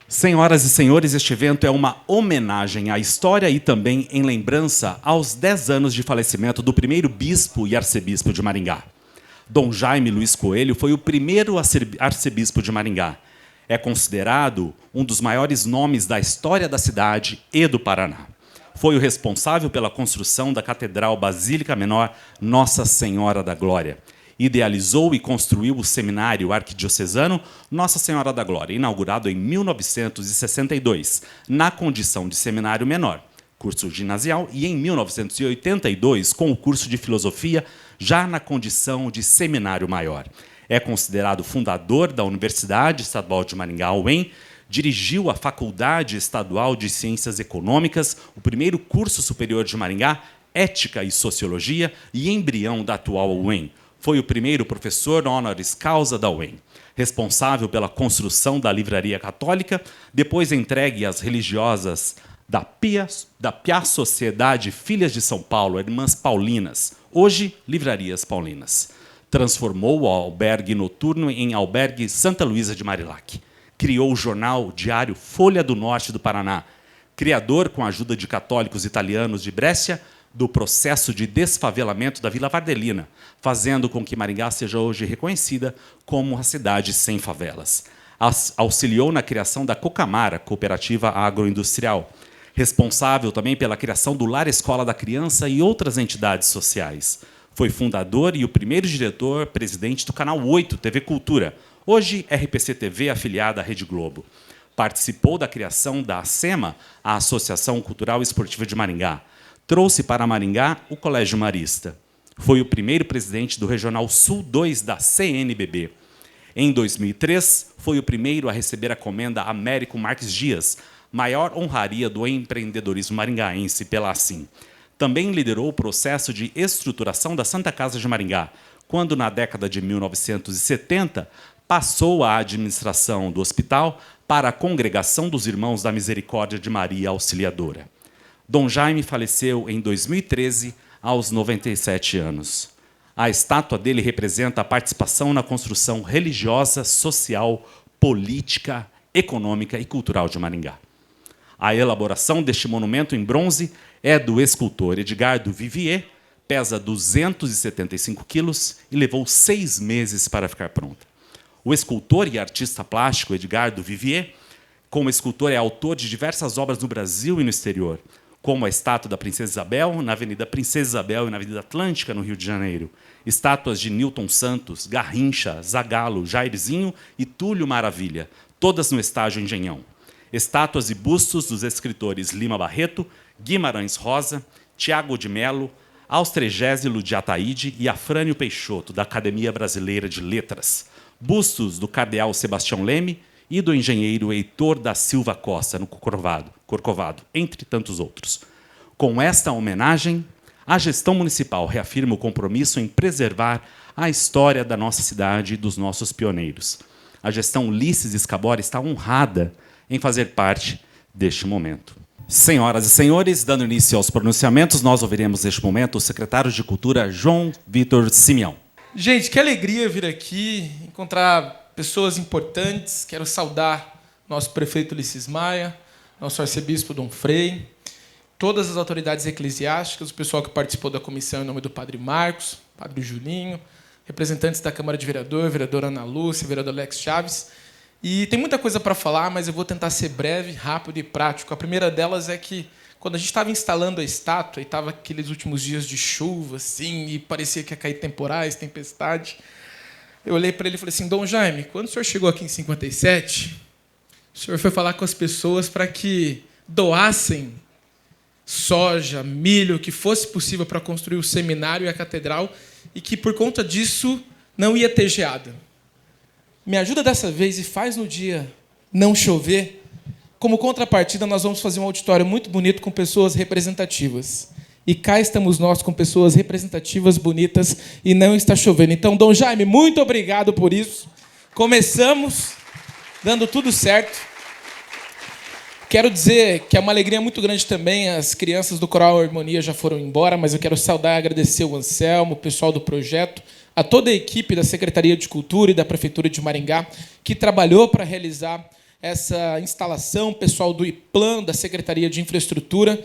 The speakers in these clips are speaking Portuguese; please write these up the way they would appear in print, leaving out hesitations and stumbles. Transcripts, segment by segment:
Senhoras e senhores, este evento é uma homenagem à história e também em lembrança aos 10 anos de falecimento do primeiro bispo e arcebispo de Maringá. Dom Jaime Luiz Coelho foi o primeiro arcebispo de Maringá. É considerado um dos maiores nomes da história da cidade e do Paraná. Foi o responsável pela construção da Catedral Basílica Menor Nossa Senhora da Glória. Idealizou e construiu o Seminário Arquidiocesano Nossa Senhora da Glória, inaugurado em 1962, na condição de seminário menor, curso ginasial, e em 1982, com o curso de filosofia, já na condição de seminário maior. É considerado fundador da Universidade Estadual de Maringá, UEM, dirigiu a Faculdade Estadual de Ciências Econômicas, o primeiro curso superior de Maringá, Ética e Sociologia, e embrião da atual UEM. Foi o primeiro professor honoris causa da UEM, responsável pela construção da Livraria Católica, depois entregue às religiosas da Pia Sociedade Filhas de São Paulo, Irmãs Paulinas, hoje Livrarias Paulinas. Transformou o albergue noturno em albergue Santa Luísa de Marilac. Criou o jornal diário Folha do Norte do Paraná, criador, com a ajuda de católicos italianos de Brescia, do processo de desfavelamento da Vila Vardelina, fazendo com que Maringá seja hoje reconhecida como uma cidade sem favelas. Auxiliou na criação da Cocamara, Cooperativa Agroindustrial, responsável também pela criação do Lar Escola da Criança e outras entidades sociais. Foi fundador e o primeiro diretor-presidente do Canal 8, TV Cultura, hoje RPC TV, afiliada à Rede Globo. Participou da criação da ACEMA, a Associação Cultural e Esportiva de Maringá. Trouxe para Maringá o Colégio Marista. Foi o primeiro presidente do Regional Sul 2 da CNBB. Em 2003, foi o primeiro a receber a comenda Américo Marques Dias, maior honraria do empreendedorismo maringaense pela ACIM. Também liderou o processo de estruturação da Santa Casa de Maringá, quando, na década de 1970, passou a administração do hospital para a Congregação dos Irmãos da Misericórdia de Maria Auxiliadora. Dom Jaime faleceu em 2013, aos 97 anos. A estátua dele representa a participação na construção religiosa, social, política, econômica e cultural de Maringá. A elaboração deste monumento em bronze é do escultor Edgardo Vivier, pesa 275 quilos e levou 6 meses para ficar pronta. O escultor e artista plástico Edgardo Vivier, como escultor, é autor de diversas obras no Brasil e no exterior, como a estátua da Princesa Isabel, na Avenida Princesa Isabel e na Avenida Atlântica, no Rio de Janeiro. Estátuas de Newton Santos, Garrincha, Zagallo, Jairzinho e Túlio Maravilha, todas no estágio Engenhão. Estátuas e bustos dos escritores Lima Barreto, Guimarães Rosa, Tiago de Melo, Austregésilo de Ataíde e Afrânio Peixoto, da Academia Brasileira de Letras. Bustos do cardeal Sebastião Leme e do engenheiro Heitor da Silva Costa, no Corcovado, entre tantos outros. Com esta homenagem, a gestão municipal reafirma o compromisso em preservar a história da nossa cidade e dos nossos pioneiros. A gestão Ulisses Scabora está honrada em fazer parte deste momento. Senhoras e senhores, dando início aos pronunciamentos, nós ouviremos neste momento o secretário de Cultura, João Vitor Simeão. Gente, que alegria vir aqui, encontrar pessoas importantes. Quero saudar nosso prefeito Ulisses Maia, nosso arcebispo Dom Frei, todas as autoridades eclesiásticas, o pessoal que participou da comissão em nome do padre Marcos, padre Julinho, representantes da Câmara de Vereador, vereadora Ana Lúcia, vereador Alex Chaves. E tem muita coisa para falar, mas eu vou tentar ser breve, rápido e prático. A primeira delas é que, quando a gente estava instalando a estátua, e estava aqueles últimos dias de chuva, assim, e parecia que ia cair temporais, tempestade, eu olhei para ele e falei assim: Dom Jaime, quando o senhor chegou aqui em 57, o senhor foi falar com as pessoas para que doassem soja, milho, o que fosse possível para construir o seminário e a catedral, e que, por conta disso, não ia ter geada. Me ajuda dessa vez e faz no dia não chover. Como contrapartida, nós vamos fazer um auditório muito bonito com pessoas representativas. E cá estamos nós com pessoas representativas, bonitas, e não está chovendo. Então, Dom Jaime, muito obrigado por isso. Começamos dando tudo certo. Quero dizer que é uma alegria muito grande também. As crianças do Coral Harmonia já foram embora, mas eu quero saudar e agradecer o Anselmo, o pessoal do projeto, a toda a equipe da Secretaria de Cultura e da Prefeitura de Maringá, que trabalhou para realizar essa instalação, pessoal do IPLAN, da Secretaria de Infraestrutura.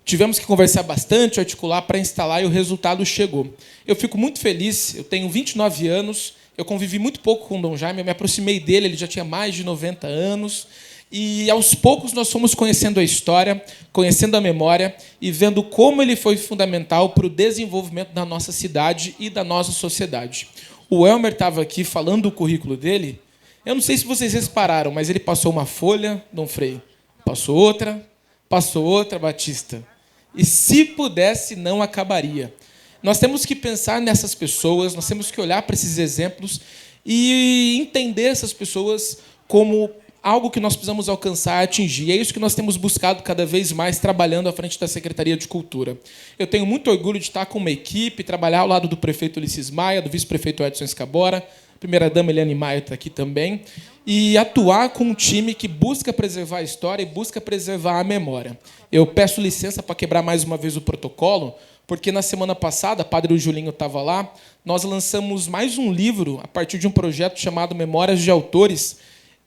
Tivemos que conversar bastante, articular para instalar e o resultado chegou. Eu fico muito feliz, eu tenho 29 anos, eu convivi muito pouco com o Dom Jaime, eu me aproximei dele, ele já tinha mais de 90 anos, e aos poucos nós fomos conhecendo a história, conhecendo a memória e vendo como ele foi fundamental para o desenvolvimento da nossa cidade e da nossa sociedade. O Elmer estava aqui falando do currículo dele. Eu não sei se vocês repararam, mas ele passou uma folha, Dom Frei, passou outra, Batista. E se pudesse, não acabaria. Nós temos que pensar nessas pessoas, nós temos que olhar para esses exemplos e entender essas pessoas como algo que nós precisamos alcançar, atingir. É isso que nós temos buscado cada vez mais, trabalhando à frente da Secretaria de Cultura. Eu tenho muito orgulho de estar com uma equipe, trabalhar ao lado do prefeito Ulisses Maia, do vice-prefeito Edson Escabora, a primeira-dama Eliane Maia está aqui também, e atuar com um time que busca preservar a história e busca preservar a memória. Eu peço licença para quebrar mais uma vez o protocolo, porque na semana passada, Padre Julinho estava lá, nós lançamos mais um livro a partir de um projeto chamado Memórias de Autores,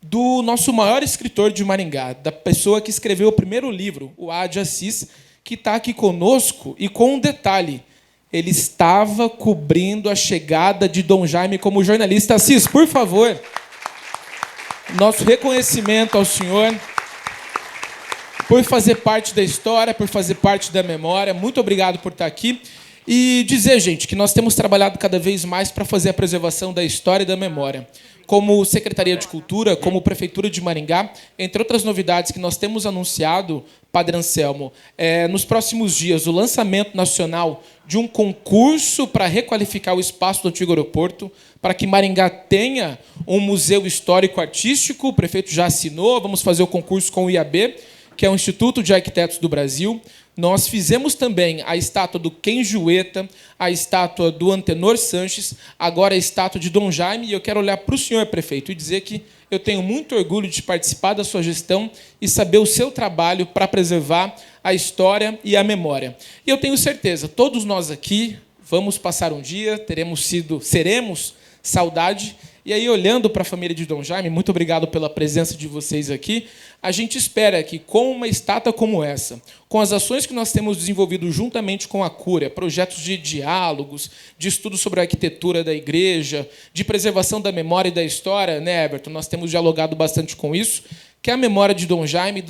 do nosso maior escritor de Maringá, da pessoa que escreveu o primeiro livro, o Ade Assis, que está aqui conosco, e com um detalhe, ele estava cobrindo a chegada de Dom Jaime como jornalista. Assis, por favor, nosso reconhecimento ao senhor por fazer parte da história, por fazer parte da memória. Muito obrigado por estar aqui. E dizer, gente, que nós temos trabalhado cada vez mais para fazer a preservação da história e da memória. Como Secretaria de Cultura, como Prefeitura de Maringá, entre outras novidades que nós temos anunciado, Padre Anselmo, nos próximos dias, o lançamento nacional de um concurso para requalificar o espaço do antigo aeroporto, para que Maringá tenha um museu histórico-artístico. O prefeito já assinou, vamos fazer o concurso com o IAB, que é o Instituto de Arquitetos do Brasil. Nós fizemos também a estátua do Ken Jueta, a estátua do Antenor Sanches, agora a estátua de Dom Jaime, e eu quero olhar para o senhor, prefeito, e dizer que eu tenho muito orgulho de participar da sua gestão e saber o seu trabalho para preservar a história e a memória. E eu tenho certeza, todos nós aqui vamos passar um dia, seremos saudade. E aí, olhando para a família de Dom Jaime, muito obrigado pela presença de vocês aqui, a gente espera que, com uma estátua como essa, com as ações que nós temos desenvolvido juntamente com a Cúria, projetos de diálogos, de estudo sobre a arquitetura da igreja, de preservação da memória e da história, né, Everton? Nós temos dialogado bastante com isso, que a memória de Dom Jaime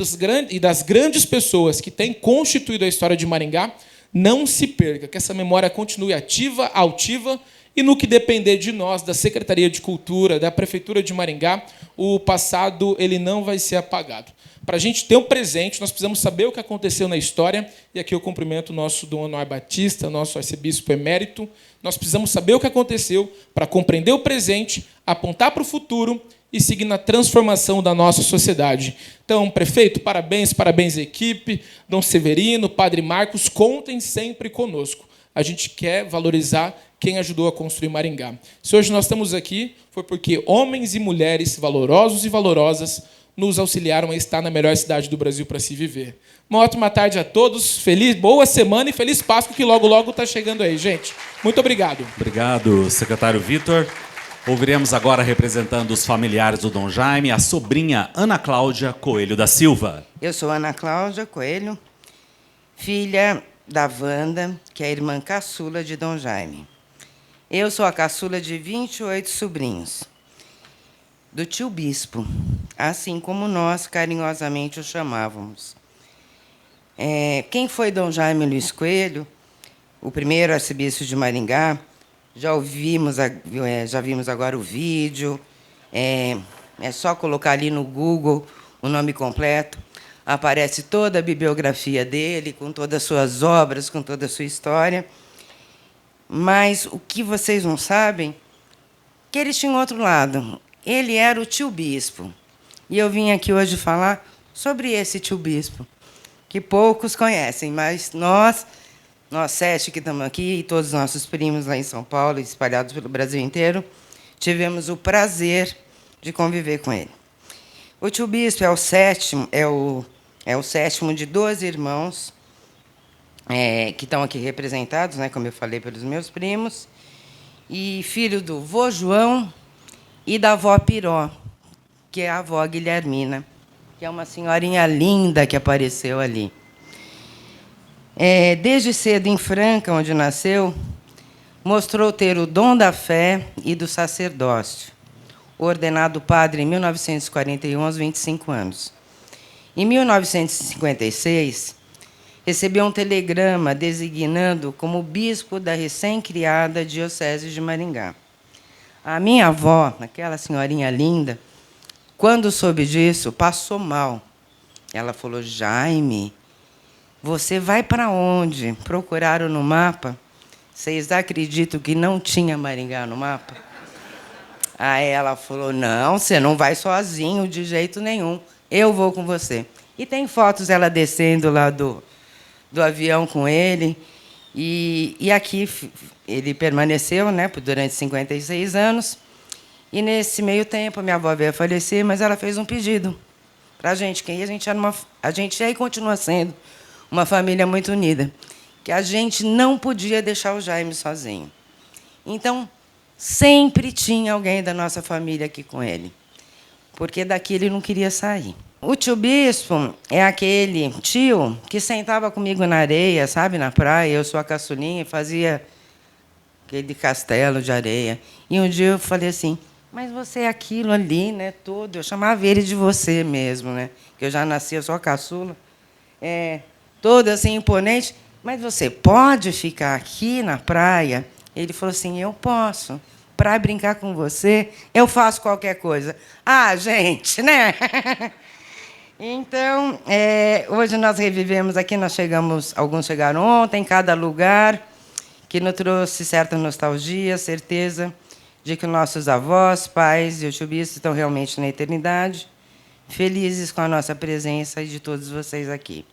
e das grandes pessoas que têm constituído a história de Maringá não se perca, que essa memória continue ativa, altiva. E no que depender de nós, da Secretaria de Cultura, da Prefeitura de Maringá, o passado ele não vai ser apagado. Para a gente ter um presente, nós precisamos saber o que aconteceu na história, e aqui eu cumprimento o nosso Dom Anuar Batista, nosso arcebispo emérito. Nós precisamos saber o que aconteceu para compreender o presente, apontar para o futuro e seguir na transformação da nossa sociedade. Então, prefeito, parabéns, parabéns à equipe, Dom Severino, Padre Marcos, contem sempre conosco. A gente quer valorizar quem ajudou a construir Maringá. Se hoje nós estamos aqui, foi porque homens e mulheres valorosos e valorosas nos auxiliaram a estar na melhor cidade do Brasil para se viver. Uma ótima tarde a todos, boa semana e feliz Páscoa, que logo, logo está chegando aí, gente. Muito obrigado. Obrigado, secretário Vitor. Ouviremos agora, representando os familiares do Dom Jaime, a sobrinha Ana Cláudia Coelho da Silva. Eu sou Ana Cláudia Coelho, filha da Wanda, que é a irmã caçula de Dom Jaime. Eu sou a caçula de 28 sobrinhos, do tio Bispo, assim como nós carinhosamente o chamávamos. Quem foi Dom Jaime Luiz Coelho, o primeiro arcebispo de Maringá? Já vimos agora o vídeo, é só colocar ali no Google o nome completo, aparece toda a bibliografia dele, com todas as suas obras, com toda a sua história. Mas o que vocês não sabem, que ele tinha um outro lado. Ele era o tio Bispo. E eu vim aqui hoje falar sobre esse tio Bispo, que poucos conhecem, mas nós 7 que estamos aqui, e todos os nossos primos lá em São Paulo, espalhados pelo Brasil inteiro, tivemos o prazer de conviver com ele. O tio Bispo é o sétimo de 12 irmãos, que estão aqui representados, né, como eu falei, pelos meus primos, e filho do vô João e da avó Piró, que é a avó Guilhermina, que é uma senhorinha linda que apareceu ali. Desde cedo em Franca, onde nasceu, mostrou ter o dom da fé e do sacerdócio, ordenado padre em 1941, aos 25 anos. Em 1956, recebeu um telegrama designando como bispo da recém-criada Diocese de Maringá. A minha avó, aquela senhorinha linda, quando soube disso, passou mal. Ela falou: Jaime, você vai para onde? Procuraram no mapa. Vocês acreditam que não tinha Maringá no mapa? Aí ela falou: não, você não vai sozinho de jeito nenhum. Eu vou com você. E tem fotos dela descendo lá do avião com ele. E aqui ele permaneceu, né, durante 56 anos. E, nesse meio tempo, a minha avó veio a falecer, mas ela fez um pedido para a gente, que a gente é e continua sendo uma família muito unida, que a gente não podia deixar o Jaime sozinho. Então, sempre tinha alguém da nossa família aqui com ele, porque daqui ele não queria sair. O tio Bispo é aquele tio que sentava comigo na areia, sabe, na praia, eu sou a caçulinha, e fazia aquele castelo de areia. E um dia eu falei assim: mas você é aquilo ali, né, todo. Eu chamava ele de você mesmo, né, que eu já nasci, eu sou a caçula, todo assim, imponente. Mas você pode ficar aqui na praia? Ele falou assim: eu posso. Para brincar com você, eu faço qualquer coisa. Ah, gente, né? Então, hoje nós revivemos aqui, alguns chegaram ontem, cada lugar, que nos trouxe certa nostalgia, certeza de que nossos avós, pais e o tio Bispo estão realmente na eternidade, felizes com a nossa presença e de todos vocês aqui.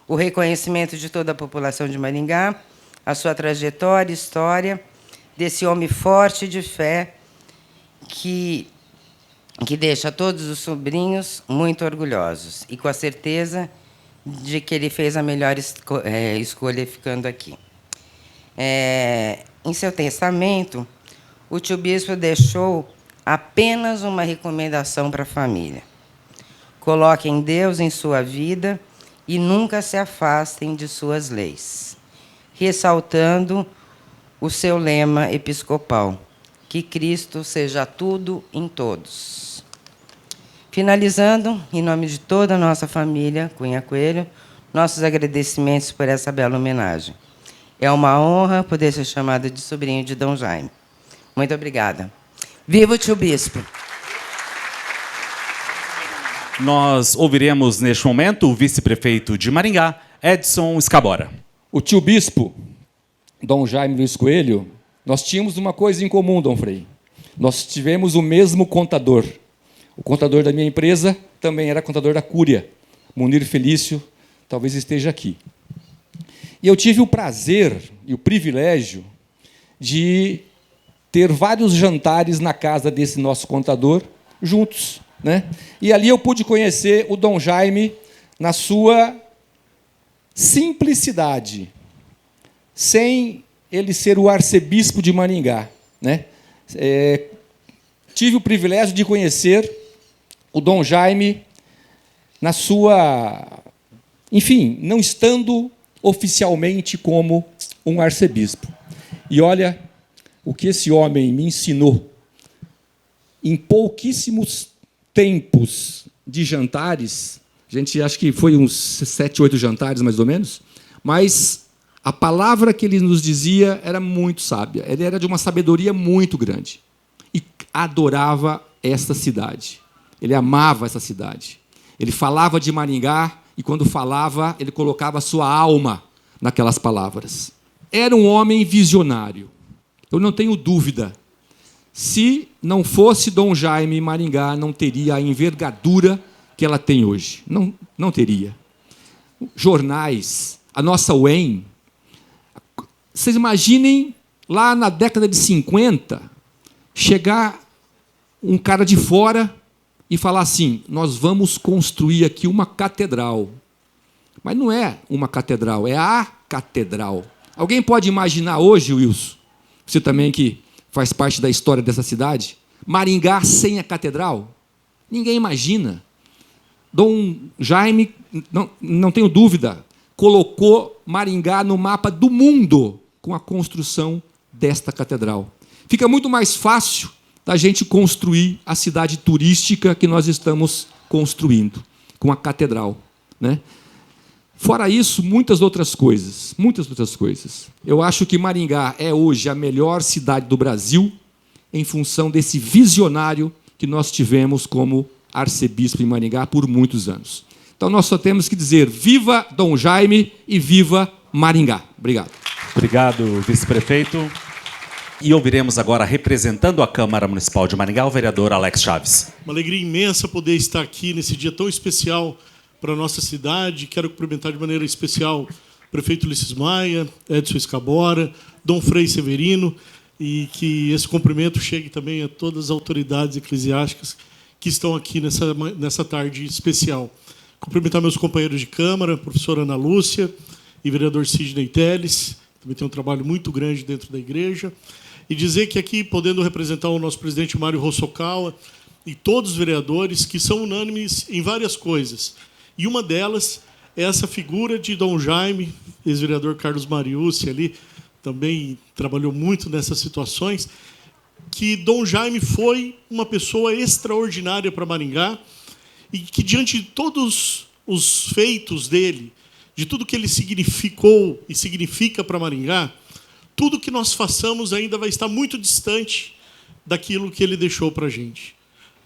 O reconhecimento de toda a população de Maringá, a sua trajetória, história, desse homem forte de fé que deixa todos os sobrinhos muito orgulhosos e com a certeza de que ele fez a melhor escolha ficando aqui. Em seu testamento, o tio Bispo deixou apenas uma recomendação para a família: coloquem Deus em sua vida e nunca se afastem de suas leis, ressaltando o seu lema episcopal: que Cristo seja tudo em todos. Finalizando, em nome de toda a nossa família Cunha Coelho, nossos agradecimentos por essa bela homenagem. É uma honra poder ser chamada de sobrinho de Dom Jaime. Muito obrigada. Viva o tio Bispo! Nós ouviremos, neste momento, o vice-prefeito de Maringá, Edson Scabora. O tio Bispo, Dom Jaime Luiz Coelho, nós tínhamos uma coisa em comum, Dom Frei. Nós tivemos o mesmo contador. O contador da minha empresa também era contador da Cúria. Munir Felício talvez esteja aqui. E eu tive o prazer e o privilégio de ter vários jantares na casa desse nosso contador, juntos, né? E ali eu pude conhecer o Dom Jaime na sua simplicidade, sem ele ser o arcebispo de Maringá, né? Tive o privilégio de conhecer o Dom Jaime na sua... Enfim, não estando oficialmente como um arcebispo. E olha o que esse homem me ensinou. Em pouquíssimos tempos de jantares, a gente acho que foi uns 7, 8 jantares, mais ou menos, mas a palavra que ele nos dizia era muito sábia. Ele era de uma sabedoria muito grande. E adorava esta cidade. Ele amava essa cidade. Ele falava de Maringá e, quando falava, ele colocava a sua alma naquelas palavras. Era um homem visionário. Eu não tenho dúvida. Se não fosse Dom Jaime, Maringá não teria a envergadura que ela tem hoje. Não teria. Jornais, a nossa UEM. Vocês imaginem, lá na década de 50, chegar um cara de fora e falar assim: nós vamos construir aqui uma catedral. Mas não é uma catedral, é a catedral. Alguém pode imaginar hoje, Wilson, você também que faz parte da história dessa cidade, Maringá sem a catedral? Ninguém imagina. Dom Jaime, não tenho dúvida, colocou Maringá no mapa do mundo com a construção desta catedral. Fica muito mais fácil da gente construir a cidade turística que nós estamos construindo com a catedral, né? Fora isso, muitas outras coisas. Eu acho que Maringá é hoje a melhor cidade do Brasil em função desse visionário que nós tivemos como arcebispo em Maringá por muitos anos. Então, nós só temos que dizer viva Dom Jaime e viva Maringá. Obrigado. Obrigado, vice-prefeito. E ouviremos agora, representando a Câmara Municipal de Maringá, o vereador Alex Chaves. Uma alegria imensa poder estar aqui nesse dia tão especial para a nossa cidade. Quero cumprimentar de maneira especial o prefeito Ulisses Maia, Edson Escabora, Dom Frei Severino, e que esse cumprimento chegue também a todas as autoridades eclesiásticas que estão aqui nessa tarde especial. Cumprimentar meus companheiros de Câmara, a professora Ana Lúcia e vereador Sidney Teles, também tem um trabalho muito grande dentro da igreja, e dizer que aqui, podendo representar o nosso presidente Mário Hosokawa e todos os vereadores que são unânimes em várias coisas. E uma delas é essa figura de Dom Jaime, ex-vereador Carlos Mariucci ali, também trabalhou muito nessas situações, que Dom Jaime foi uma pessoa extraordinária para Maringá e que, diante de todos os feitos dele, de tudo que ele significou e significa para Maringá, tudo que nós façamos ainda vai estar muito distante daquilo que ele deixou para a gente,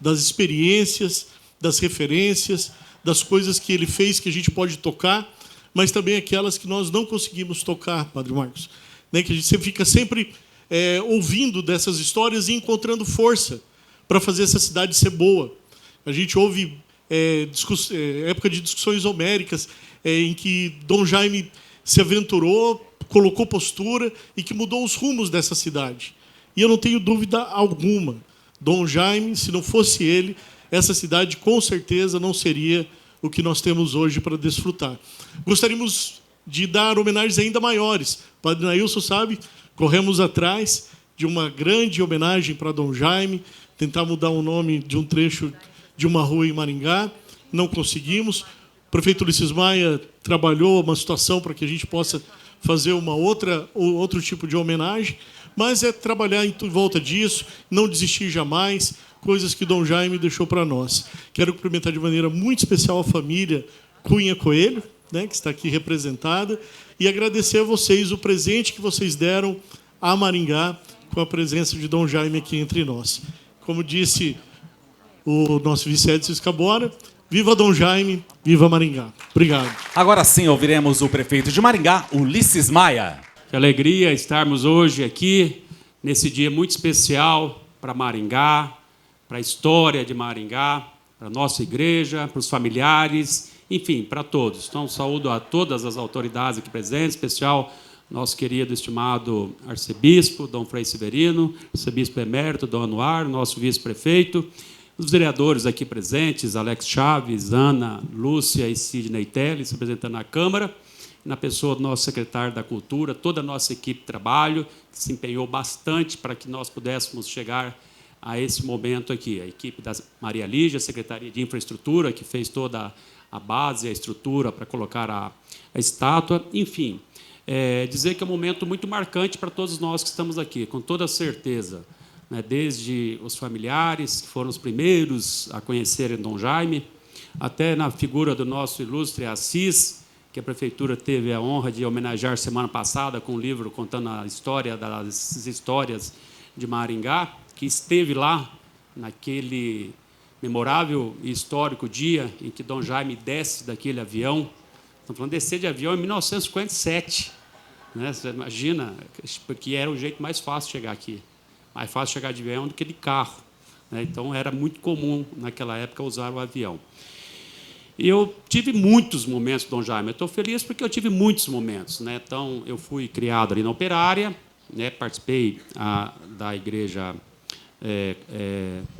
das experiências, das referências, das coisas que ele fez que a gente pode tocar, mas também aquelas que nós não conseguimos tocar, Padre Marcos. Né? Que a gente fica sempre ouvindo dessas histórias e encontrando força para fazer essa cidade ser boa. A gente ouve época de discussões homéricas em que Dom Jaime se aventurou, colocou postura e que mudou os rumos dessa cidade. E eu não tenho dúvida alguma, Dom Jaime, se não fosse ele, essa cidade com certeza não seria o que nós temos hoje para desfrutar. Gostaríamos de dar homenagens ainda maiores. Padre Nailson sabe, corremos atrás de uma grande homenagem para Dom Jaime, tentar mudar o nome de um trecho de uma rua em Maringá, não conseguimos. O prefeito Ulisses Maia trabalhou uma situação para que a gente possa fazer outro tipo de homenagem, mas é trabalhar em volta disso, não desistir jamais, coisas que Dom Jaime deixou para nós. Quero cumprimentar de maneira muito especial a família Cunha Coelho, né, que está aqui representada, e agradecer a vocês o presente que vocês deram a Maringá com a presença de Dom Jaime aqui entre nós. Como disse o nosso vice-edson Escabora, viva Dom Jaime, viva Maringá. Obrigado. Agora sim ouviremos o prefeito de Maringá, Ulisses Maia. Que alegria estarmos hoje aqui, nesse dia muito especial para Maringá, para a história de Maringá, para a nossa igreja, para os familiares, enfim, para todos. Então, saúdo a todas as autoridades aqui presentes, em especial nosso querido, estimado arcebispo, Dom Frei Severino, arcebispo emérito, Dom Anuar, nosso vice-prefeito, os vereadores aqui presentes, Alex Chaves, Ana, Lúcia e Sidney Teles, representando a Câmara, na pessoa do nosso secretário da Cultura, toda a nossa equipe de trabalho, que se empenhou bastante para que nós pudéssemos chegar a esse momento aqui. A equipe da Maria Lígia, a Secretaria de Infraestrutura, que fez toda a base, a estrutura para colocar a estátua, enfim. Dizer que é um momento muito marcante para todos nós que estamos aqui, com toda certeza, né, desde os familiares, que foram os primeiros a conhecerem Dom Jaime, até na figura do nosso ilustre Assis, que a Prefeitura teve a honra de homenagear semana passada com um livro contando a história das histórias de Maringá, que esteve lá naquele memorável e histórico dia em que Dom Jaime desce daquele avião. Estamos falando de descer de avião em 1957. Né? Você imagina, porque era o jeito mais fácil de chegar aqui. Mais fácil chegar de avião do que de carro. Né? Então, era muito comum, naquela época, usar o avião. E eu tive muitos momentos, Dom Jaime. Eu estou feliz porque eu tive muitos momentos. Né? Então, eu fui criado ali na Operária, né? Participei da igreja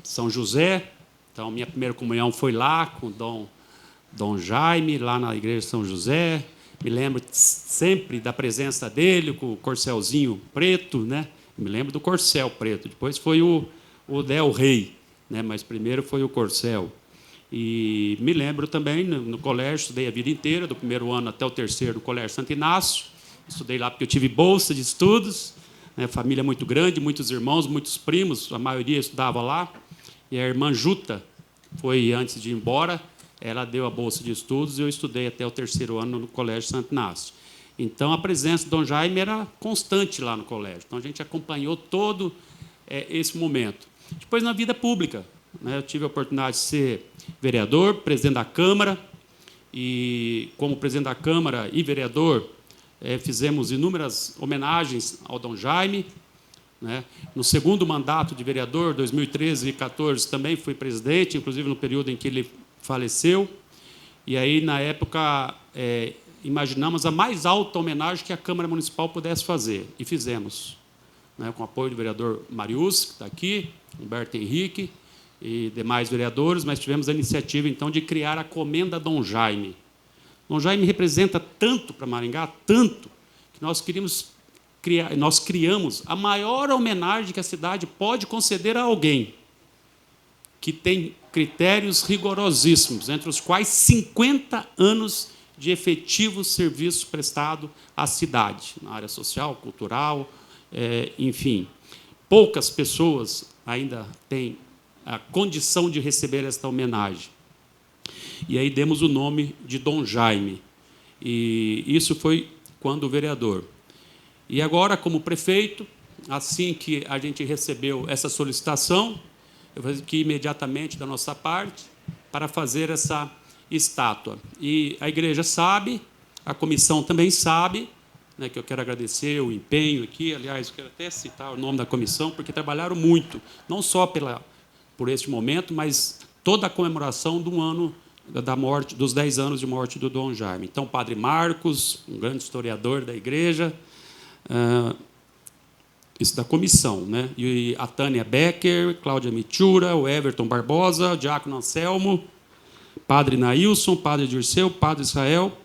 São José. Então, minha primeira comunhão foi lá com Dom Jaime, lá na igreja São José. Me lembro sempre da presença dele, com o corcelzinho preto, né? Me lembro do corcel preto. Depois foi o Del Rey, né? Mas primeiro foi o corcel. E me lembro também, no colégio, estudei a vida inteira, do primeiro ano até o terceiro, no Colégio Santo Inácio. Estudei lá porque eu tive bolsa de estudos, né, família muito grande, muitos irmãos, muitos primos, a maioria estudava lá. E a irmã Juta foi, antes de ir embora, ela deu a bolsa de estudos e eu estudei até o terceiro ano no Colégio Santo Inácio. Então, a presença do Dom Jaime era constante lá no colégio. Então, a gente acompanhou todo esse momento. Depois, na vida pública, né, eu tive a oportunidade de ser vereador, presidente da Câmara, e, como presidente da Câmara e vereador, fizemos inúmeras homenagens ao Dom Jaime. Né? No segundo mandato de vereador, 2013 e 2014, também fui presidente, inclusive no período em que ele faleceu. E aí, na época, imaginamos a mais alta homenagem que a Câmara Municipal pudesse fazer, e fizemos, né, com o apoio do vereador Marius, que está aqui, Humberto Henrique e demais vereadores, mas tivemos a iniciativa, então, de criar a Comenda Dom Jaime. Dom Jaime representa tanto para Maringá, tanto, que nós criamos a maior homenagem que a cidade pode conceder a alguém, que tem critérios rigorosíssimos, entre os quais 50 anos de efetivo serviço prestado à cidade, na área social, cultural, enfim. Poucas pessoas ainda têm a condição de receber esta homenagem. E aí demos o nome de Dom Jaime. E isso foi quando vereador. E agora, como prefeito, assim que a gente recebeu essa solicitação, eu fiz aqui imediatamente da nossa parte para fazer essa estátua. E a igreja sabe, a comissão também sabe, né, que eu quero agradecer o empenho aqui. Aliás, eu quero até citar o nome da comissão, porque trabalharam muito, não só por este momento, mas toda a comemoração do ano da morte, dos 10 anos de morte do Dom Jaime. Então, o padre Marcos, um grande historiador da igreja, isso da comissão, né? E a Tânia Becker, Cláudia Mitura, o Everton Barbosa, o Diácono Anselmo, Padre Nailson, Padre Dirceu, Padre Israel,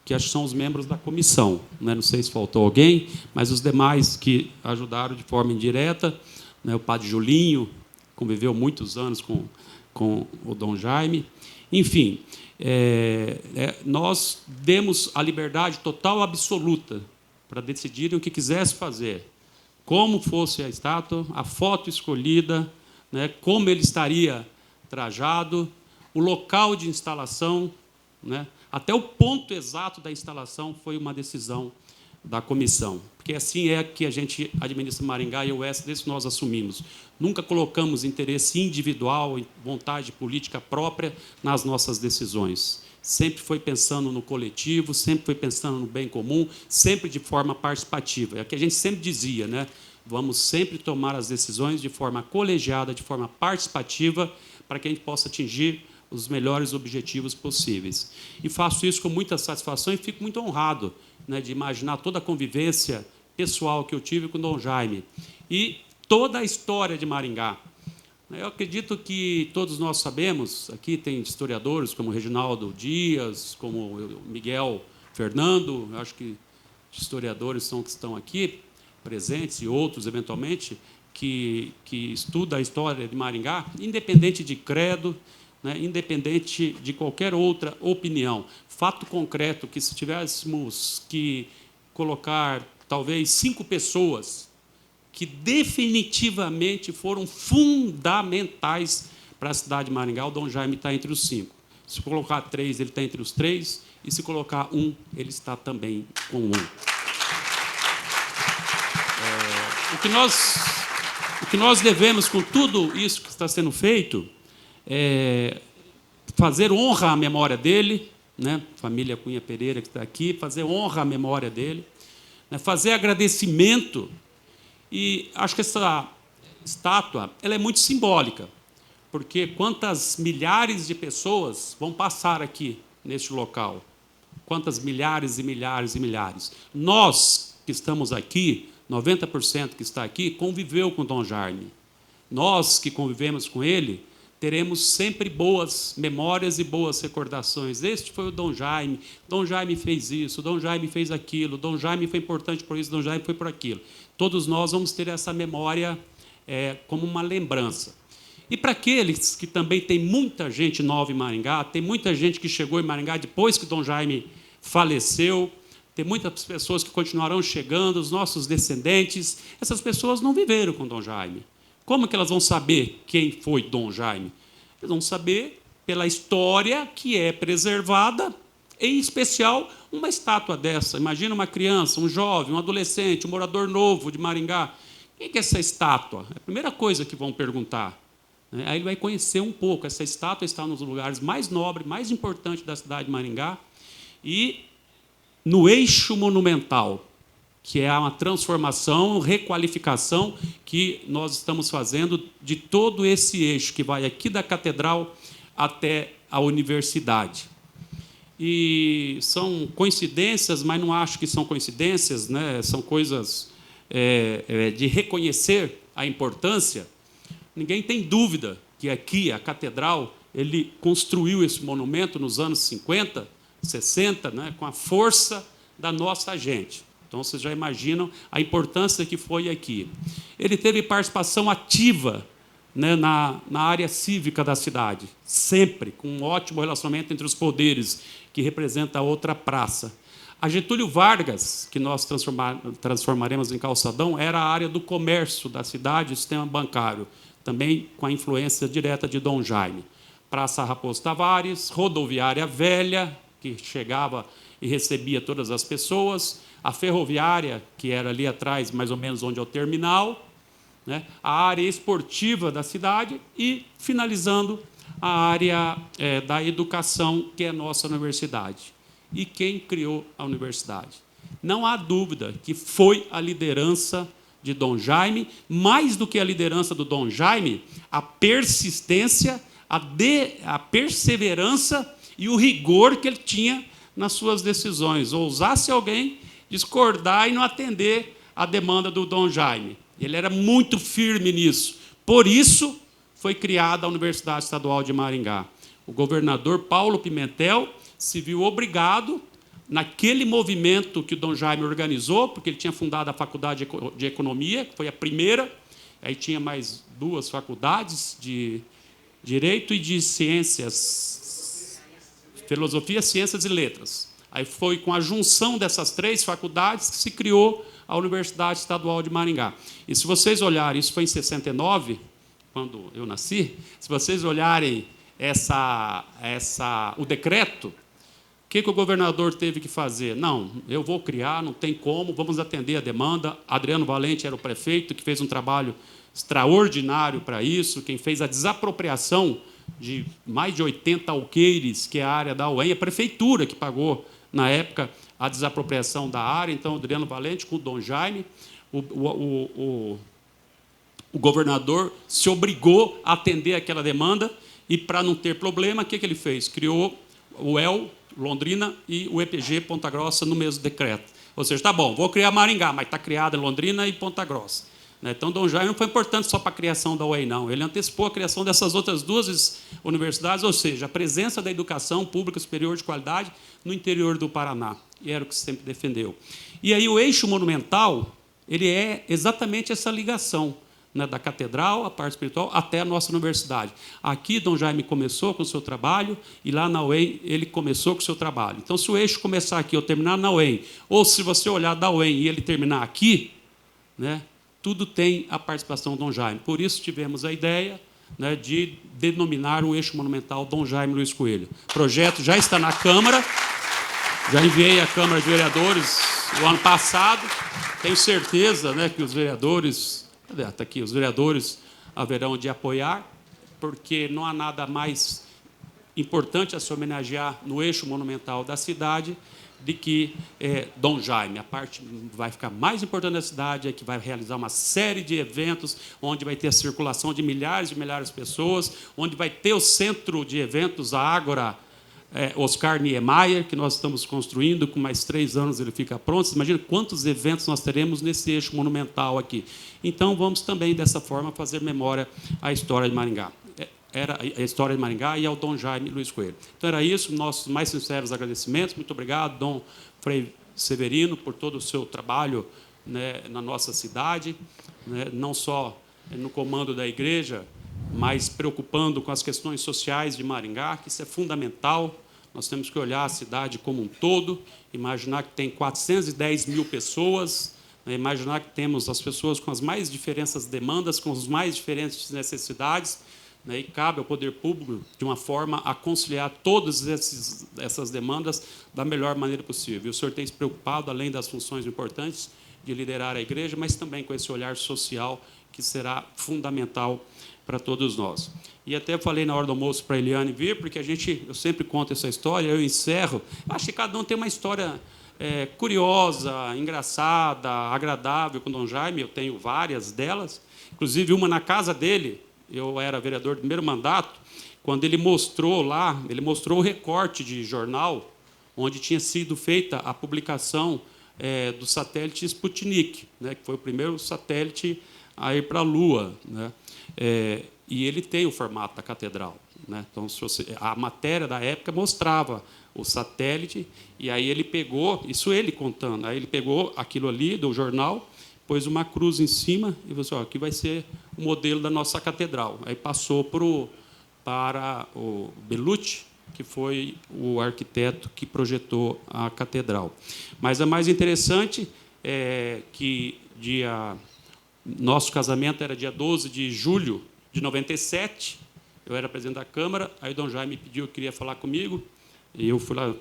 que acho que são os membros da comissão, né? Não sei se faltou alguém, mas os demais que ajudaram de forma indireta, né? O Padre Julinho conviveu muitos anos com o Dom Jaime. Enfim, nós demos a liberdade total, absoluta, para decidirem o que quisesse fazer, como fosse a estátua, a foto escolhida, né? Como ele estaria trajado, o local de instalação, né? Até o ponto exato da instalação foi uma decisão da comissão, porque assim é que a gente administra Maringá, e o Oeste desse nós assumimos. Nunca colocamos interesse individual, vontade política própria nas nossas decisões. Sempre foi pensando no coletivo, sempre foi pensando no bem comum, sempre de forma participativa. É o que a gente sempre dizia, né? Vamos sempre tomar as decisões de forma colegiada, de forma participativa, para que a gente possa atingir os melhores objetivos possíveis. E faço isso com muita satisfação e fico muito honrado, né, de imaginar toda a convivência pessoal que eu tive com o Dom Jaime e toda a história de Maringá. Eu acredito que todos nós sabemos, aqui tem historiadores como Reginaldo Dias, como Miguel Fernando, eu acho que historiadores são que estão aqui presentes, e outros, eventualmente, que estudam a história de Maringá, independente de credo, né, independente de qualquer outra opinião. Fato concreto que, se tivéssemos que colocar, talvez, 5 pessoas que definitivamente foram fundamentais para a cidade de Maringá, o Dom Jaime está entre os 5. Se colocar 3, ele está entre os 3, e se colocar 1, ele está também com 1. O que nós devemos, com tudo isso que está sendo feito, é fazer honra à memória dele, né? Família Cunha Pereira, que está aqui, fazer honra à memória dele, né? Fazer agradecimento. E acho que essa estátua ela é muito simbólica, porque quantas milhares de pessoas vão passar aqui neste local? Quantas milhares e milhares e milhares? Nós que estamos aqui, 90% que está aqui, conviveu com Dom Jaime. Nós que convivemos com ele, teremos sempre boas memórias e boas recordações. Este foi o Dom Jaime fez isso, Dom Jaime fez aquilo, Dom Jaime foi importante por isso, Dom Jaime foi por aquilo. Todos nós vamos ter essa memória como uma lembrança. E para aqueles que também tem muita gente nova em Maringá, tem muita gente que chegou em Maringá depois que Dom Jaime faleceu, tem muitas pessoas que continuarão chegando, os nossos descendentes, essas pessoas não viveram com Dom Jaime. Como que elas vão saber quem foi Dom Jaime? Eles vão saber pela história que é preservada, em especial uma estátua dessa. Imagina uma criança, um jovem, um adolescente, um morador novo de Maringá. Quem é essa estátua? É a primeira coisa que vão perguntar. Aí ele vai conhecer um pouco. Essa estátua está nos lugares mais nobres, mais importantes da cidade de Maringá, e no eixo monumental, que é uma transformação, requalificação que nós estamos fazendo de todo esse eixo, que vai aqui da catedral até a universidade. E são coincidências, mas não acho que são coincidências, né? São coisas de reconhecer a importância. Ninguém tem dúvida que aqui, a catedral, ele construiu esse monumento nos anos 50, 60, né? Com a força da nossa gente. Então, vocês já imaginam a importância que foi aqui. Ele teve participação ativa, né, na área cívica da cidade, sempre, com um ótimo relacionamento entre os poderes, que representa a outra praça. A Getúlio Vargas, que nós transformaremos em calçadão, era a área do comércio da cidade, o sistema bancário, também com a influência direta de Dom Jaime. Praça Raposo Tavares, rodoviária velha, que chegava e recebia todas as pessoas, a ferroviária, que era ali atrás, mais ou menos onde é o terminal, né? A área esportiva da cidade e, finalizando, a área da educação, que é a nossa universidade. E quem criou a universidade? Não há dúvida que foi a liderança de Dom Jaime, mais do que a liderança do Dom Jaime, a persistência, a perseverança e o rigor que ele tinha nas suas decisões. Ousasse alguém discordar e não atender a demanda do Dom Jaime. Ele era muito firme nisso. Por isso, foi criada a Universidade Estadual de Maringá. O governador Paulo Pimentel se viu obrigado, naquele movimento que o Dom Jaime organizou, porque ele tinha fundado a Faculdade de Economia, que foi a primeira, aí tinha mais 2 faculdades, de Direito e de Ciências, Filosofia, Ciências e Letras. Aí foi com a junção dessas 3 faculdades que se criou a Universidade Estadual de Maringá. E se vocês olharem, isso foi em 69, quando eu nasci, se vocês olharem o decreto, o que o governador teve que fazer? Não, eu vou criar, não tem como, vamos atender a demanda. Adriano Valente era o prefeito, que fez um trabalho extraordinário para isso, quem fez a desapropriação de mais de 80 alqueires, que é a área da UEM, a prefeitura que pagou, na época, a desapropriação da área. Então, Adriano Valente com o Dom Jaime, o governador se obrigou a atender aquela demanda e, para não ter problema, o que ele fez? Criou o EL, Londrina, e o EPG, Ponta Grossa, no mesmo decreto. Ou seja, tá bom, vou criar Maringá, mas está criada Londrina e Ponta Grossa. Então, Dom Jaime não foi importante só para a criação da UEM, não. Ele antecipou a criação dessas outras 2 universidades, ou seja, a presença da educação pública superior de qualidade no interior do Paraná. E era o que sempre defendeu. E aí o eixo monumental, ele é exatamente essa ligação, né, da catedral, a parte espiritual, até a nossa universidade. Aqui, Dom Jaime começou com o seu trabalho, e lá na UEM ele começou com o seu trabalho. Então, se o eixo começar aqui ou terminar na UEM, ou se você olhar da UEM e ele terminar aqui, né, tudo tem a participação do Dom Jaime. Por isso, tivemos a ideia, né, de denominar o eixo monumental Dom Jaime Luiz Coelho. O projeto já está na Câmara, já enviei à Câmara de Vereadores o ano passado. Tenho certeza, né, que os vereadores, está aqui, os vereadores haverão de apoiar, porque não há nada mais importante a se homenagear no eixo monumental da cidade de que Dom Jaime. A parte que vai ficar mais importante da cidade é que vai realizar uma série de eventos, onde vai ter a circulação de milhares e milhares de pessoas, onde vai ter o centro de eventos, a Ágora Oscar Niemeyer, que nós estamos construindo, com mais 3 anos ele fica pronto. Você imagina quantos eventos nós teremos nesse eixo monumental aqui. Então, vamos também, dessa forma, fazer memória à história de Maringá. Era a história de Maringá e ao Dom Jaime Luiz Coelho. Então, era isso, nossos mais sinceros agradecimentos. Muito obrigado, Dom Frei Severino, por todo o seu trabalho, né, na nossa cidade, né, não só no comando da igreja, mas preocupando com as questões sociais de Maringá, que isso é fundamental. Nós temos que olhar a cidade como um todo, imaginar que tem 410 mil pessoas, né, imaginar que temos as pessoas com as mais diferentes demandas, com as mais diferentes necessidades, né, e cabe ao poder público, de uma forma, a conciliar todas essas demandas da melhor maneira possível. E o senhor tem se preocupado, além das funções importantes, de liderar a igreja, mas também com esse olhar social, que será fundamental para todos nós. E até falei na hora do almoço para a Eliane vir, porque eu sempre conto essa história, eu encerro. Acho que cada um tem uma história curiosa, engraçada, agradável com o Dom Jaime, eu tenho várias delas, inclusive uma na casa dele. Eu era vereador do primeiro mandato, quando ele mostrou o recorte de jornal onde tinha sido feita a publicação do satélite Sputnik, né, que foi o primeiro satélite a ir para a Lua, né? E ele tem o formato da catedral, né? Então, a matéria da época mostrava o satélite, e aí ele pegou, isso ele contando, aí ele pegou aquilo ali do jornal, pôs uma cruz em cima e falou assim, aqui vai ser o modelo da nossa catedral. Aí passou para o Bellucci, que foi o arquiteto que projetou a catedral. Mas a mais interessante é que nosso casamento era dia 12 de julho de 97, eu era presidente da Câmara, aí o Dom Jaime pediu que queria falar comigo, e eu fui lá,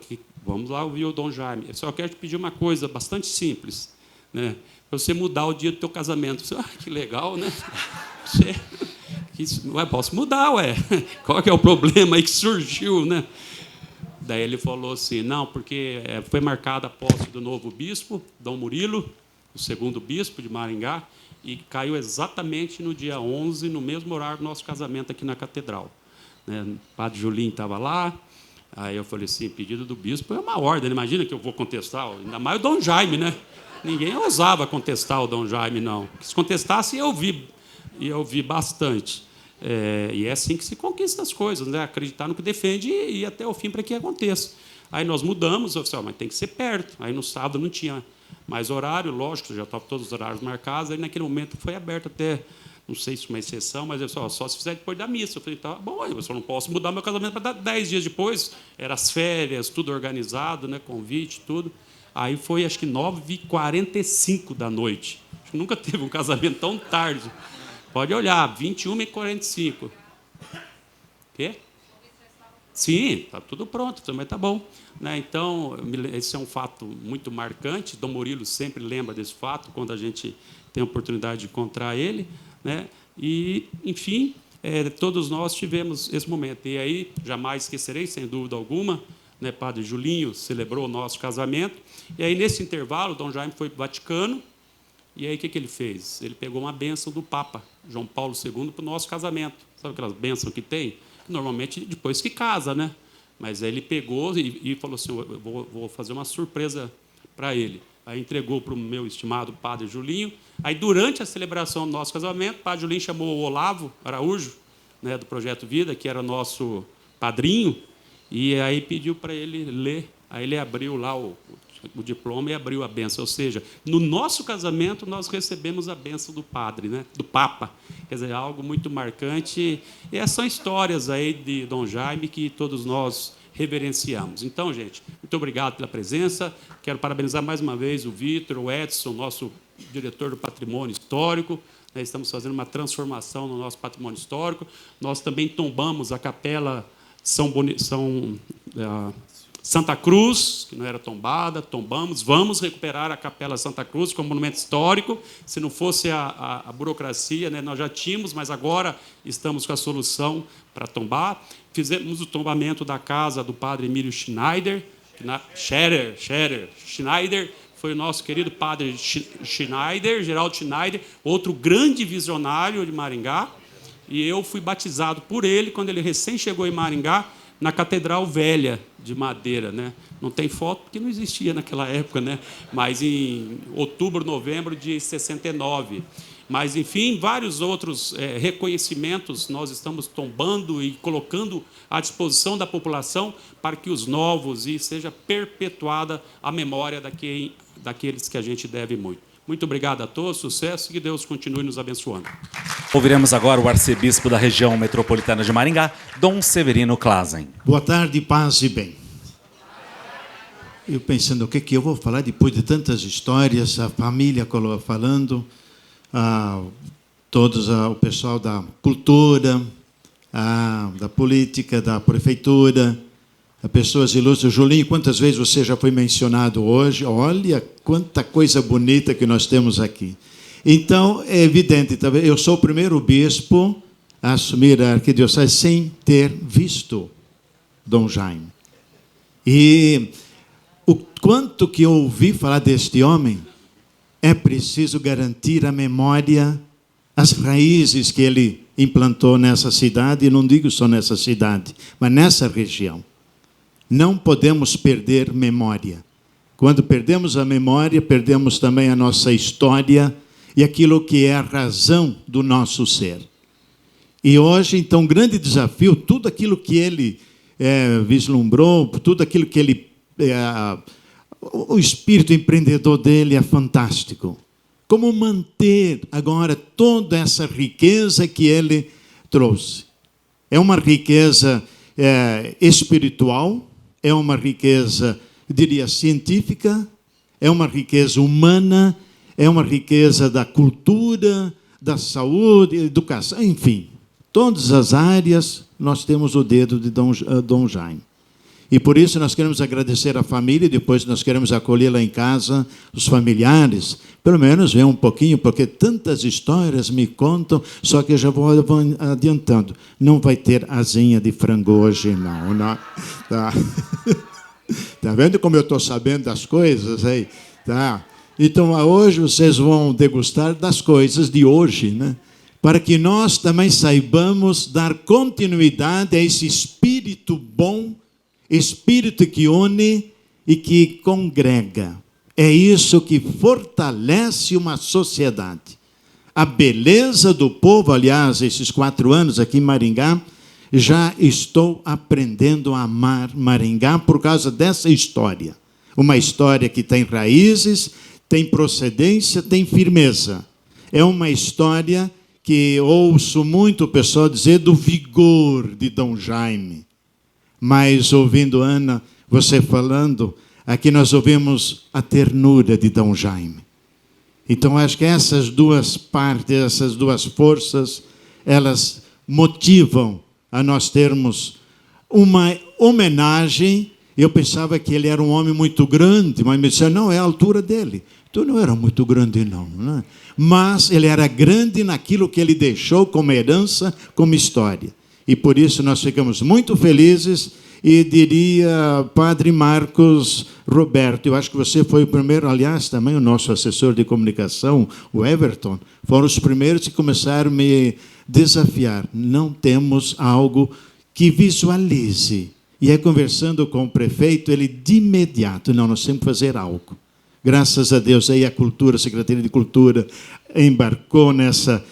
vamos lá ouvir o Dom Jaime. Eu só quero te pedir uma coisa bastante simples, né? Para você mudar o dia do teu casamento. Eu disse, que legal, né? Posso mudar, ué. Qual que é o problema aí que surgiu, né? Daí ele falou assim, não, porque foi marcada a posse do novo bispo, Dom Murilo, o segundo bispo de Maringá, e caiu exatamente no dia 11, no mesmo horário do nosso casamento aqui na catedral. Né? O padre Julinho estava lá, aí eu falei assim, pedido do bispo é uma ordem, imagina que eu vou contestar, ainda mais o Dom Jaime, né? Ninguém ousava contestar o Dom Jaime, não. Se contestasse, eu vi bastante. E é assim que se conquista as coisas, né? Acreditar no que defende e ir até o fim para que aconteça. Aí nós mudamos, eu disse, mas tem que ser perto. Aí no sábado não tinha mais horário, lógico, já estavam todos os horários marcados, aí naquele momento foi aberto até, não sei se uma exceção, mas eu disse, só se fizer depois da missa. Eu falei, tá bom, eu só não posso mudar meu casamento para 10 dias depois, eram as férias, tudo organizado, né? Convite, tudo. Aí foi, acho que 9h45 da noite. Acho que nunca teve um casamento tão tarde. Pode olhar, 21h45. Quê? Sim, está tudo pronto, mas está bom. Né? Então, esse é um fato muito marcante. Dom Murilo sempre lembra desse fato, quando a gente tem a oportunidade de encontrar ele. Né? E, enfim, todos nós tivemos esse momento. E aí, jamais esquecerei, sem dúvida alguma, né, Padre Julinho celebrou o nosso casamento. E aí, nesse intervalo, Dom Jaime foi para o Vaticano. E aí, o que ele fez? Ele pegou uma bênção do Papa João Paulo II para o nosso casamento. Sabe aquelas bênçãos que tem? Normalmente, depois que casa, né? Mas aí ele pegou e falou assim, eu vou fazer uma surpresa para ele. Aí entregou para o meu estimado Padre Julinho. Aí, durante a celebração do nosso casamento, o Padre Julinho chamou o Olavo Araújo, né, do Projeto Vida, que era nosso padrinho, e aí pediu para ele ler. Aí ele abriu lá o diploma e abriu a bênção. Ou seja, no nosso casamento, nós recebemos a bênção do padre, né? Do Papa. Quer dizer, algo muito marcante. E são histórias aí de Dom Jaime que todos nós reverenciamos. Então, gente, muito obrigado pela presença. Quero parabenizar mais uma vez o Vitor, o Edson, nosso diretor do Patrimônio Histórico. Nós estamos fazendo uma transformação no nosso patrimônio histórico. Nós também tombamos a Capela Santa Cruz, que não era tombada, tombamos. Vamos recuperar a Capela Santa Cruz como monumento histórico. Se não fosse a burocracia, né, nós já tínhamos, mas agora estamos com a solução para tombar. Fizemos o tombamento da casa do padre Emílio Schneider, Schneider, foi o nosso querido padre Schneider, Geraldo Schneider, outro grande visionário de Maringá. E eu fui batizado por ele quando ele recém chegou em Maringá, na Catedral Velha de Madeira, né? Não tem foto porque não existia naquela época, né? Mas em outubro, novembro de 69. Mas, enfim, vários outros reconhecimentos nós estamos tombando e colocando à disposição da população para que os novos e seja perpetuada a memória daqueles que a gente deve muito. Muito obrigado a todos, sucesso e que Deus continue nos abençoando. Ouviremos agora o arcebispo da região metropolitana de Maringá, Dom Severino Clasen. Boa tarde, paz e bem. Eu pensando o que eu vou falar depois de tantas histórias, a família falando, todos o pessoal da cultura, da política, da prefeitura, pessoas ilustres. Julinho, quantas vezes você já foi mencionado hoje? Olha quanta coisa bonita que nós temos aqui. Então, é evidente, eu sou o primeiro bispo a assumir a arquidiocese sem ter visto Dom Jaime. E o quanto que eu ouvi falar deste homem, é preciso garantir a memória, as raízes que ele implantou nessa cidade, e não digo só nessa cidade, mas nessa região. Não podemos perder memória. Quando perdemos a memória, perdemos também a nossa história e aquilo que é a razão do nosso ser. E hoje, então, um grande desafio, tudo aquilo que ele vislumbrou, tudo aquilo que ele... o espírito empreendedor dele é fantástico. Como manter agora toda essa riqueza que ele trouxe? É uma riqueza espiritual, é uma riqueza, eu diria, científica, é uma riqueza humana, é uma riqueza da cultura, da saúde, educação, enfim. Todas as áreas nós temos o dedo de Dom Jaime. E por isso nós queremos agradecer à família, depois nós queremos acolher lá em casa os familiares, pelo menos ver um pouquinho, porque tantas histórias me contam, só que eu já vou adiantando. Não vai ter asinha de frango hoje, não. Tá. Tá vendo como eu estou sabendo das coisas aí? Tá. Então, hoje vocês vão degustar das coisas de hoje, né? Para que nós também saibamos dar continuidade a esse espírito bom, espírito que une e que congrega. É isso que fortalece uma sociedade. A beleza do povo, aliás, esses 4 anos aqui em Maringá, já estou aprendendo a amar Maringá por causa dessa história. Uma história que tem raízes, tem procedência, tem firmeza. É uma história que ouço muito o pessoal dizer do vigor de Dom Jaime. Mas, ouvindo Ana, você falando, aqui nós ouvimos a ternura de Dom Jaime. Então, acho que essas duas partes, essas duas forças, elas motivam a nós termos uma homenagem. Eu pensava que ele era um homem muito grande, mas me disseram, não, é a altura dele. Então, não era muito grande, não, né? Mas ele era grande naquilo que ele deixou como herança, como história. E por isso nós ficamos muito felizes e diria, Padre Marcos Roberto, eu acho que você foi o primeiro, aliás, também o nosso assessor de comunicação, o Everton, foram os primeiros que começaram a me desafiar. Não temos algo que visualize. E aí, conversando com o prefeito, ele de imediato, não, nós temos que fazer algo. Graças a Deus, aí a cultura, a Secretaria de Cultura embarcou nessa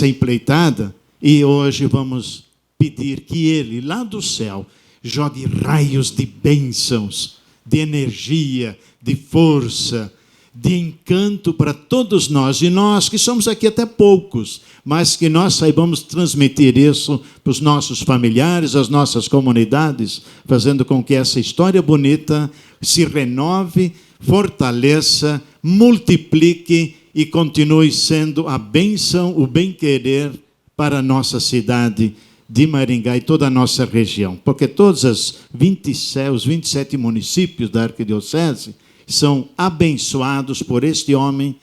empreitada, e hoje vamos pedir que ele, lá do céu, jogue raios de bênçãos, de energia, de força, de encanto para todos nós. E nós, que somos aqui até poucos, mas que nós saibamos transmitir isso para os nossos familiares, as nossas comunidades, fazendo com que essa história bonita se renove, fortaleça, multiplique e continue sendo a bênção, o bem-querer para a nossa cidade de Maringá e toda a nossa região. Porque todos os 27 municípios da Arquidiocese são abençoados por este homem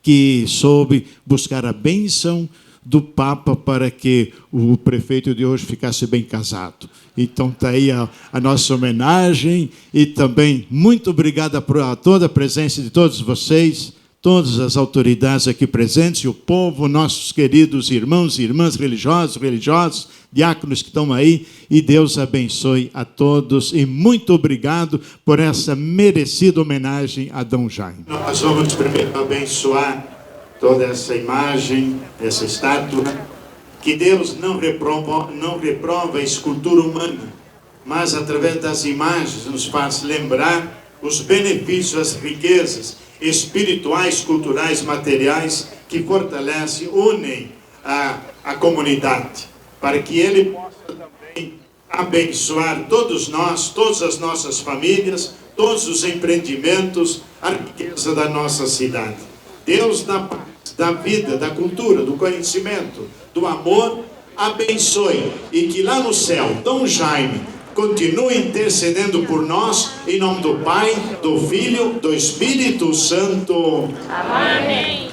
que soube buscar a bênção do Papa para que o prefeito de hoje ficasse bem casado. Então está aí a nossa homenagem e também muito obrigado por toda a presença de todos vocês, todas as autoridades aqui presentes e o povo, nossos queridos irmãos e irmãs religiosos, diáconos que estão aí, e Deus abençoe a todos e muito obrigado por essa merecida homenagem a Dom Jaime. Nós vamos primeiro abençoar toda essa imagem, essa estátua, que Deus não reprova a escultura humana, mas através das imagens nos faz lembrar os benefícios, as riquezas espirituais, culturais, materiais, que fortalecem, unem a comunidade, para que Ele possa também abençoar todos nós, todas as nossas famílias, todos os empreendimentos, a riqueza da nossa cidade. Deus da paz, da vida, da cultura, do conhecimento, do amor, abençoe, e que lá no céu, Dom Jaime continue intercedendo por nós, em nome do Pai, do Filho, do Espírito Santo. Amém.